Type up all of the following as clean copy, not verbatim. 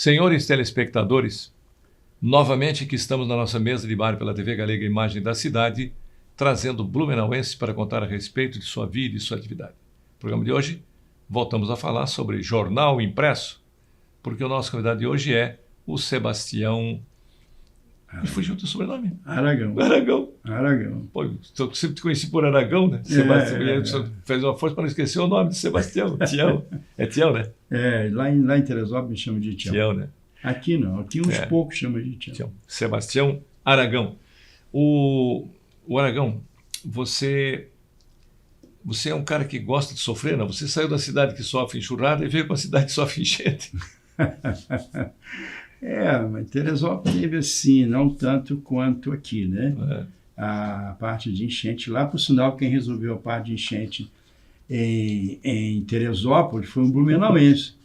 Senhores telespectadores, novamente aqui estamos na nossa mesa de bar pela TV Galega Imagem da Cidade, trazendo blumenauense para contar a respeito de sua vida e sua atividade. No programa de hoje, voltamos a falar sobre jornal impresso, porque o nosso convidado de hoje é o Sebastião... Me fugiu o teu sobrenome? Aragão. Pô, eu sempre te conheci por Aragão, né? Sebastião. Fez uma força para não esquecer o nome de Sebastião. Tião. É Tião, né? Lá em Teresópolis me chama de Tião. Tião, né? Aqui não. Aqui uns poucos chamam de Tião. Sebastião Aragão. O Aragão, você é um cara que gosta de sofrer, não? Você saiu da cidade que sofre enxurrada e veio para a cidade que sofre enchente. Mas Teresópolis teve assim, não tanto quanto aqui, né? A parte de enchente lá, por sinal, quem resolveu a parte de enchente em Teresópolis foi um blumenauense,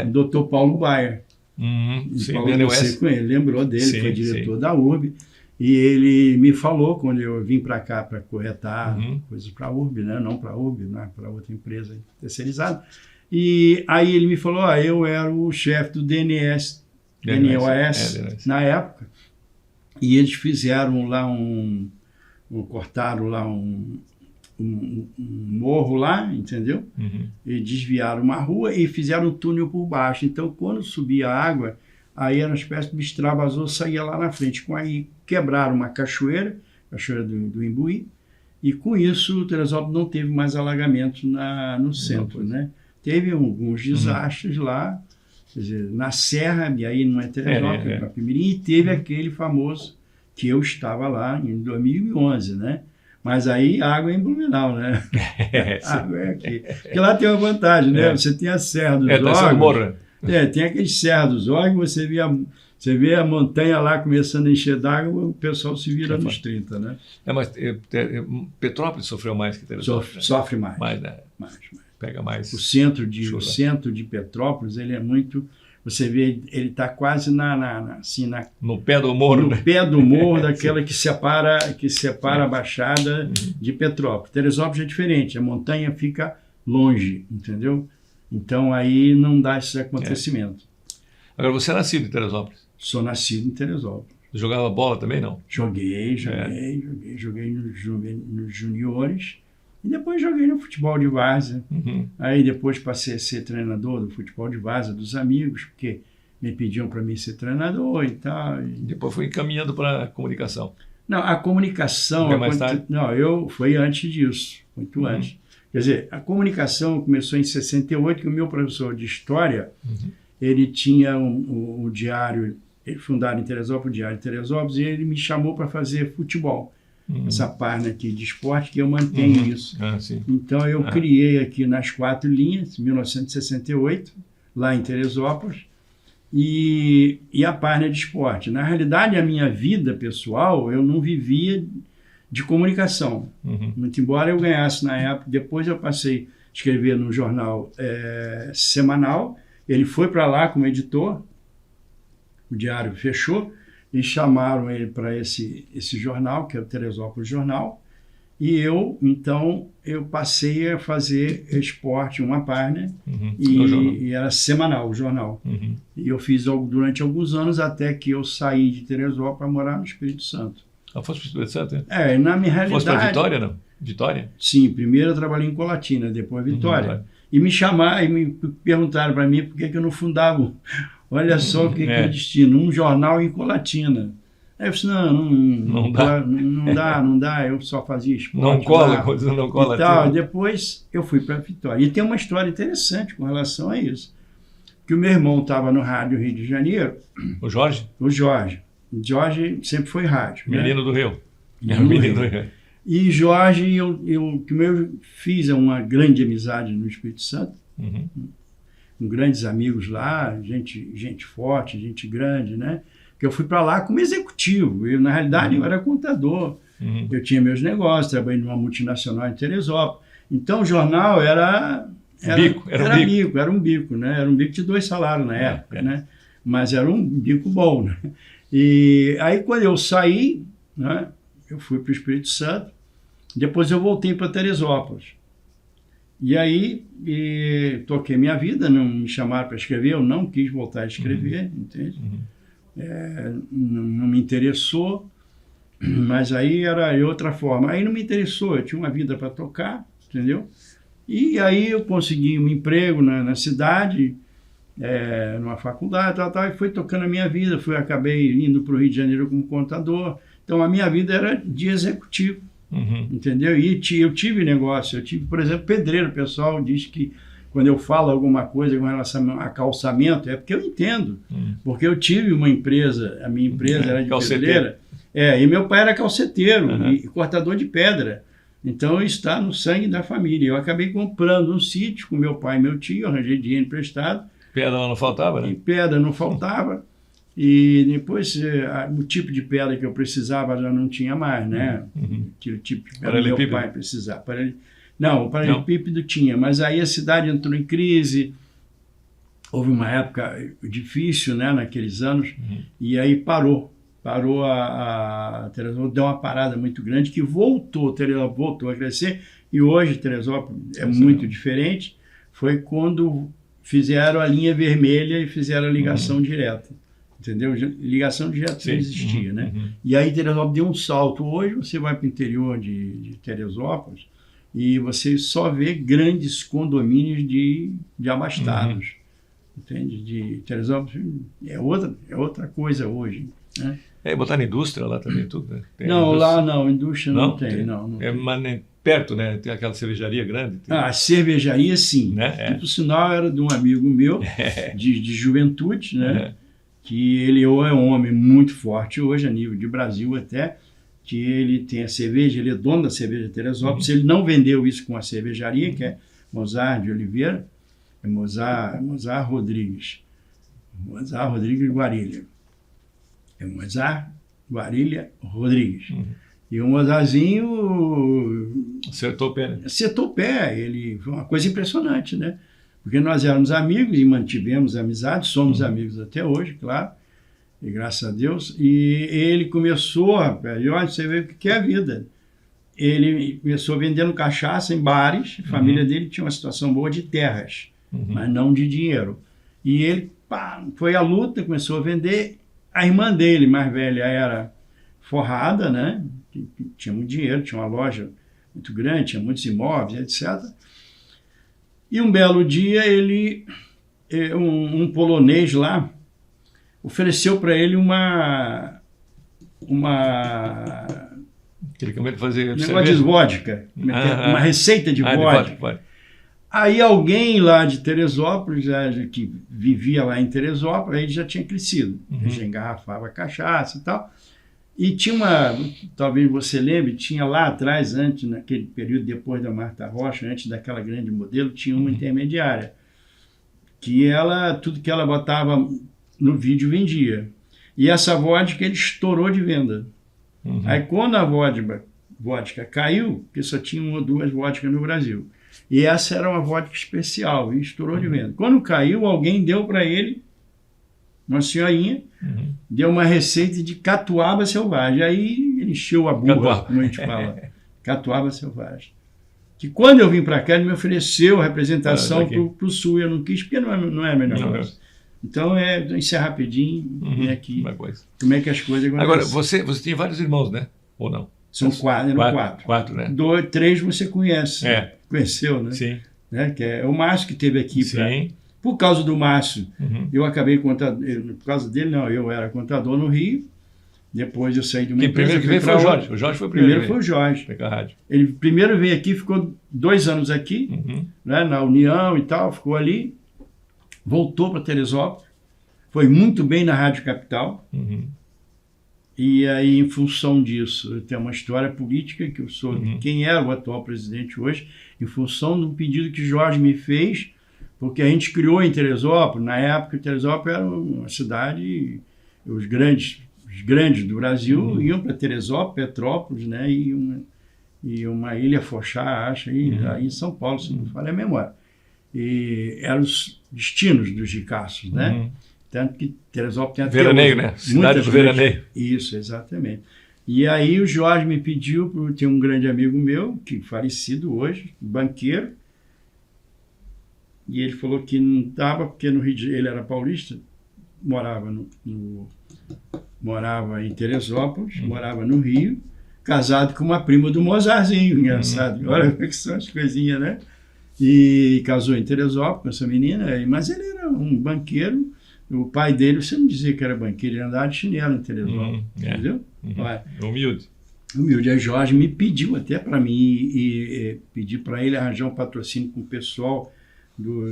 o doutor Paulo Baia. Sim, Paulo, você lembrou dele, foi diretor da URB, e ele me falou, quando eu vim para cá para corretar coisas para a URB, né? Não para a URB, né? Para outra empresa terceirizada, e aí ele me falou, eu era o chefe do DNOS na época, e eles fizeram lá cortaram lá um morro lá, entendeu? E desviaram uma rua e fizeram um túnel por baixo. Então, quando subia a água, aí era uma espécie de extravasor, saía lá na frente. Aí quebraram uma cachoeira do Imbuí, e com isso o Teresópolis não teve mais alagamento no centro, né? Teve alguns desastres lá, quer dizer, na Serra, e aí não é Teresópolis, é Capimirim, e teve aquele famoso que eu estava lá em 2011, né? Mas aí água é em Blumenau, né? Água é aqui. Porque lá tem uma vantagem, né? Você tem a Serra dos Órgãos. Tem aquele Serra dos Órgãos, você vê a montanha lá começando a encher d'água, o pessoal se vira nos 30, né? Mas Petrópolis sofreu mais que Teresópolis. Sofre mais. Mais, né? Mais. Pega mais. O centro de Petrópolis, ele é muito... Você vê, ele está quase no pé do morro. No pé do morro, daquela que separa a Baixada de Petrópolis. Teresópolis é diferente, a montanha fica longe, entendeu? Então aí não dá esses acontecimentos. Agora, você é nascido em Teresópolis? Sou nascido em Teresópolis. Jogava bola também, não? Joguei nos juniores. E depois joguei no futebol de várzea. Aí depois passei a ser treinador do futebol de várzea dos amigos, porque me pediam para mim ser treinador e tal. E depois fui encaminhando para a comunicação. Não, a comunicação... mais tarde? Não, foi antes disso, muito antes. Quer dizer, a comunicação começou em 68, que o meu professor de História, ele tinha o diário, ele fundado em Teresópolis, o Diário de Teresópolis, e ele me chamou para fazer futebol. Essa página aqui de esporte, que eu mantenho isso. Então, eu criei aqui nas 4 linhas, 1968, lá em Teresópolis, e a página de esporte. Na realidade, a minha vida pessoal, eu não vivia de comunicação. Muito embora eu ganhasse na época, depois eu passei a escrever no jornal semanal, ele foi para lá como editor, o diário fechou, e chamaram ele para esse jornal, que é o Teresópolis Jornal, e então, eu passei a fazer esporte, uma página, e era semanal o jornal. E eu fiz durante alguns anos, até que eu saí de Teresópolis para morar no Espírito Santo. Fosse para o Espírito Santo? Na minha realidade... Fosse para Vitória, não? Vitória? Sim, primeiro eu trabalhei em Colatina, depois Vitória. E me chamaram, e me perguntaram para mim por que eu não fundava... Olha só o que é o destino, um jornal em Colatina. Aí eu disse, não dá, eu só fazia esporte. Não cola. E tal. Depois eu fui para Vitória. E tem uma história interessante com relação a isso. Que o meu irmão estava no rádio Rio de Janeiro. O Jorge? O Jorge. O Jorge sempre foi rádio. Menino do Rio. Menino do Rio. E Jorge, eu fiz uma grande amizade no Espírito Santo. Com grandes amigos lá, gente forte, gente grande, né? Que eu fui para lá como executivo. Na realidade, eu era contador. Eu tinha meus negócios, trabalhei numa multinacional em Teresópolis. Então, o jornal era um bico, né? Era um bico de 2 salários na época, né? Mas era um bico bom, né? E aí, quando eu saí, né? Eu fui para o Espírito Santo. Depois eu voltei para Teresópolis. E aí toquei minha vida, não me chamaram para escrever, eu não quis voltar a escrever, entende? Não me interessou, mas aí era outra forma. Aí não me interessou, eu tinha uma vida para tocar, entendeu? E aí eu consegui um emprego na cidade, numa faculdade, tal, e fui tocando a minha vida. Acabei indo para o Rio de Janeiro como contador. Então a minha vida era de executivo, entendeu? E eu tive negócio, por exemplo, pedreiro. O pessoal diz que quando eu falo alguma coisa com relação a calçamento, é porque eu entendo. Porque eu tive uma empresa, a minha empresa era de pedreira. E meu pai era calceteiro e cortador de pedra. Então está no sangue da família. Eu acabei comprando um sítio com meu pai e meu tio, arranjei dinheiro emprestado. Pedra não faltava, né? E pedra não faltava. E depois o tipo de pedra que eu precisava já não tinha mais, né? Aquele tipo de pedra que meu pai precisava. Não, o paralelepípedo tinha, mas aí a cidade entrou em crise. Houve uma época difícil, né, naqueles anos, e aí parou a Teresópolis, deu uma parada muito grande, que Teresópolis voltou a crescer, e hoje Teresópolis é muito diferente. Foi quando fizeram a linha vermelha e fizeram a ligação direta, entendeu? Ligação direta não existia, né? E aí Teresópolis deu um salto. Hoje você vai para o interior de Teresópolis e você só vê grandes condomínios de abastados, entende? De Teresópolis é outra coisa hoje, né? Botar na indústria lá também, tudo, né? Não, lá não, indústria não tem. Não tem. Mas perto, né? Tem aquela cervejaria grande. A cervejaria, sim. Né? Que, por sinal, era de um amigo meu, de juventude, né? Que ele é um homem muito forte hoje, a nível de Brasil até, que ele tem a cerveja, ele é dono da cerveja Teresópolis. Ele não vendeu isso com a cervejaria, que é Mozart de Oliveira, é Mozart Rodrigues. Mozart Rodrigues Guarilha. É Mozart Guarilha Rodrigues. E o Mozartzinho acertou o pé, né? Acertou o pé. Ele foi uma coisa impressionante, né? Porque nós éramos amigos e mantivemos amizade, somos amigos até hoje, claro, e graças a Deus. E ele começou, rapaz, e olha, você vê o que é a vida. Ele começou vendendo cachaça em bares, a família dele tinha uma situação boa de terras, mas não de dinheiro. E ele foi à luta, começou a vender. A irmã dele, mais velha, era forrada, né? Tinha muito dinheiro, tinha uma loja muito grande, tinha muitos imóveis, etc. E um belo dia, um polonês lá ofereceu para ele aquele que fazia negócio de vodka, uma receita de vodka. Aí alguém lá de Teresópolis, que vivia lá em Teresópolis, aí já tinha crescido, já engarrafava cachaça e tal. E tinha talvez você lembre, tinha lá atrás, antes, naquele período depois da Marta Rocha, antes daquela grande modelo, tinha uma intermediária, que tudo que ela botava no vídeo vendia. E essa vodka ele estourou de venda. Aí quando a vodka caiu, porque só tinha uma ou duas vodkas no Brasil, e essa era uma vodka especial, e estourou de venda. Quando caiu, alguém deu para ele, uma senhorinha, deu uma receita de catuaba selvagem. Aí ele encheu a burra, como a gente fala. Catuaba selvagem. Que quando eu vim para cá, ele me ofereceu a representação para o Sul. Eu não quis, porque não é a melhor coisa. Então, isso é rapidinho. Aqui, como é que as coisas acontecem. Agora, você tem vários irmãos, né? Ou não? São quatro. Quatro, né? 3 você conhece. Conheceu, né? Sim. Né? Que é o Márcio que esteve aqui. Por causa do Márcio, eu acabei contador. Por causa dele, não. Eu era contador no Rio. Depois eu saí de uma empresa. Primeiro que veio foi o Jorge. O Jorge foi o primeiro. Primeiro foi o Jorge. Ele primeiro veio aqui, ficou 2 anos aqui, né, na União e tal, ficou ali. Voltou para Teresópolis. Foi muito bem na Rádio Capital. E aí, em função disso, eu tenho uma história política, que eu sou quem é o atual presidente hoje, em função de um pedido que Jorge me fez, porque a gente criou em Teresópolis. Na época, Teresópolis era uma cidade, os grandes do Brasil iam para Teresópolis, Petrópolis, né, e uma Ilha Fochá, acho, aí em São Paulo, se não me falha a memória. E eram os destinos dos ricaços, né? Tanto que Teresópolis tem até veraneio, né? Cidade do veraneio. Isso, exatamente. E aí o Jorge me pediu, tem um grande amigo meu, que falecido hoje, banqueiro, e ele falou que não estava, porque no Rio de Janeiro, ele era paulista, morava em Teresópolis, morava no Rio, casado com uma prima do Mozartzinho, engraçado. Olha como é que são as coisinhas, né? E casou em Teresópolis com essa menina, mas ele era um banqueiro. O pai dele, você não dizia que era banqueiro, ele andava de chinelo em Teresópolis, entendeu? Humilde. Humilde. A Jorge me pediu até para mim, e pedi para ele arranjar um patrocínio com o pessoal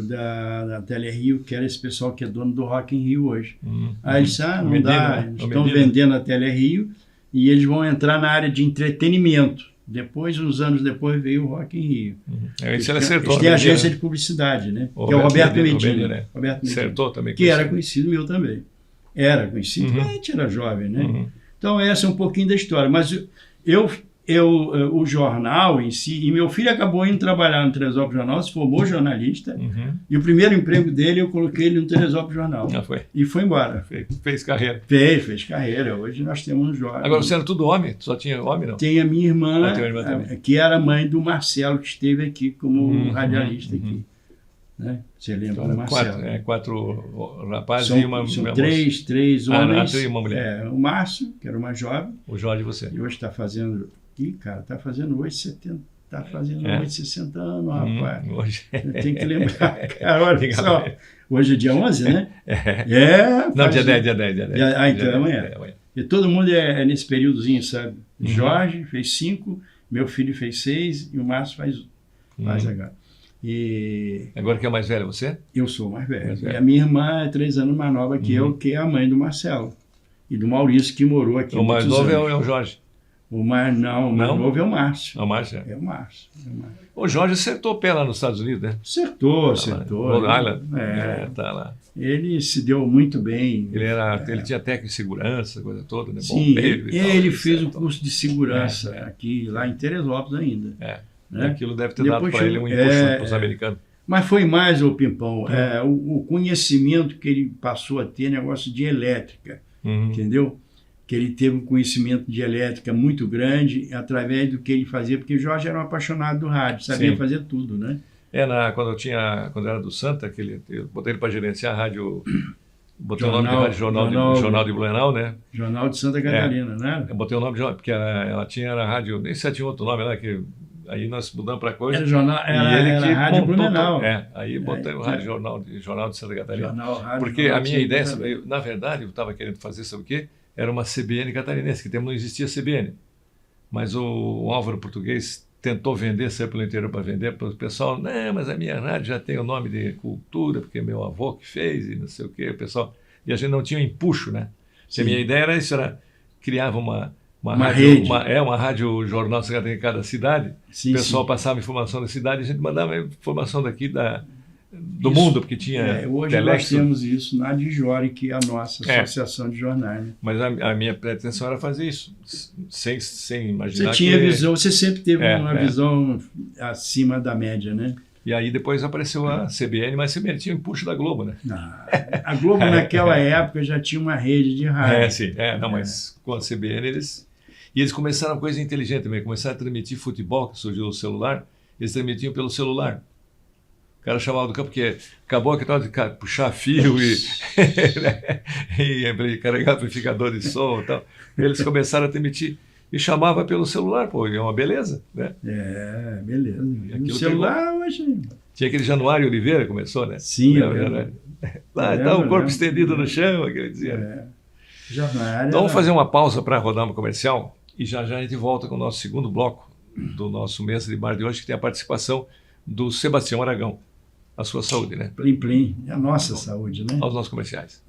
da Tele Rio, que era esse pessoal que é dono do Rock in Rio hoje. Aí ele disse, não dá, eles estão vendendo a Tele Rio e eles vão entrar na área de entretenimento. Depois, uns anos depois, veio o Rock in Rio. Eles têm agência de publicidade, né? Que é o Roberto Medina. Acertou também. Que era conhecido meu também. Era conhecido, mas a gente era jovem, né? Então, essa é um pouquinho da história. Mas o jornal em si, e meu filho acabou indo trabalhar no Teresópolis Jornal, se formou jornalista, e o primeiro emprego dele eu coloquei ele no Teresópolis Jornal. E foi embora. Fez carreira. Fez carreira. Hoje nós temos um jovem. Agora, você era tudo homem? Só tinha homem, não? Tem a minha irmã, que era mãe do Marcelo, que esteve aqui como radialista aqui. Né? Você lembra do Marcelo? Quatro rapazes e uma são três homens. E uma mulher. O Márcio, que era o mais jovem. O Jorge e você. E hoje está fazendo... está fazendo hoje 70... Está fazendo hoje 60 anos, rapaz. Hoje. Tem que lembrar, cara. Olha só. Hoje é dia 11, né? Não, dia 10. Então é amanhã. E todo mundo é nesse períodozinho, sabe? Jorge fez 5, meu filho fez 6 e o Márcio faz agora. E agora que é mais velho, você? Eu sou mais velho. E a minha irmã é 3 anos mais nova que eu, que é a mãe do Marcelo. E do Maurício, que morou aqui. O mais novo é o Jorge. O mais novo é o Márcio. O Márcio? É o Márcio. O Jorge acertou o pé lá nos Estados Unidos, né? Acertou. Rhode Island. Tá lá. Ele se deu muito bem. Ele tinha técnico de segurança, coisa toda, né? Sim, bombeiro e tal. Ele fez o curso de segurança aqui, lá em Teresópolis ainda. Né? Aquilo deve ter dado para ele um impulso para os americanos. Mas foi mais, o Pimpão, o conhecimento que ele passou a ter, negócio de elétrica, entendeu? Que ele teve um conhecimento de elétrica muito grande através do que ele fazia, porque o Jorge era um apaixonado do rádio, sabia fazer tudo, né? Quando eu era do Santa, eu botei ele para gerenciar a rádio, botei o nome de rádio Jornal de Blumenau, né? Jornal de Santa Catarina, né? Eu botei o nome de porque ela tinha a rádio, nem sei se tinha outro nome lá, que aí nós mudamos para coisa. Era Rádio Blumenau. Aí botei o rádio Jornal de Santa Catarina. Porque Jornal a minha ideia, na verdade, eu estava querendo fazer, sabe o quê? Era uma CBN catarinense, que não existia CBN. Mas o Álvaro Português tentou vender, saiu pelo interior para vender para o pessoal. Não, mas a minha rádio já tem o nome de Cultura, porque é meu avô que fez e não sei o quê. O pessoal... E a gente não tinha um empuxo, né? A minha ideia era isso, criava uma rádio, uma rádio jornal em cada cidade. O pessoal passava informação da cidade e a gente mandava informação daqui do mundo, porque tinha hoje nós temos isso na Adjore, que é a nossa associação de jornais. Né? Mas a minha pretensão era fazer isso, sem imaginar. Você tinha visão, você sempre teve uma visão acima da média, né? E aí depois apareceu a CBN, mas a CBN tinha o empuxo da Globo, né? A Globo naquela época já tinha uma rede de rádio. Mas com a CBN eles começaram uma coisa inteligente também, começaram a transmitir futebol, que surgiu o celular, eles transmitiam pelo celular. O cara chamava do campo, porque acabou que tal de puxar fio e carregar amplificador de som e tal. Eles começaram a transmitir e chamava pelo celular, é uma beleza, né? Beleza. O celular hoje... Tinha aquele Januário Oliveira, começou, né? Sim, lá está o corpo estendido no chão, que ele dizia. Então vamos fazer uma pausa para rodar uma comercial e já a gente volta com o nosso segundo bloco do nosso Mesa de Bar de hoje, que tem a participação do Sebastião Aragão. A sua saúde, né? Plim, plim. É a nossa saúde, né? Aos nossos comerciais.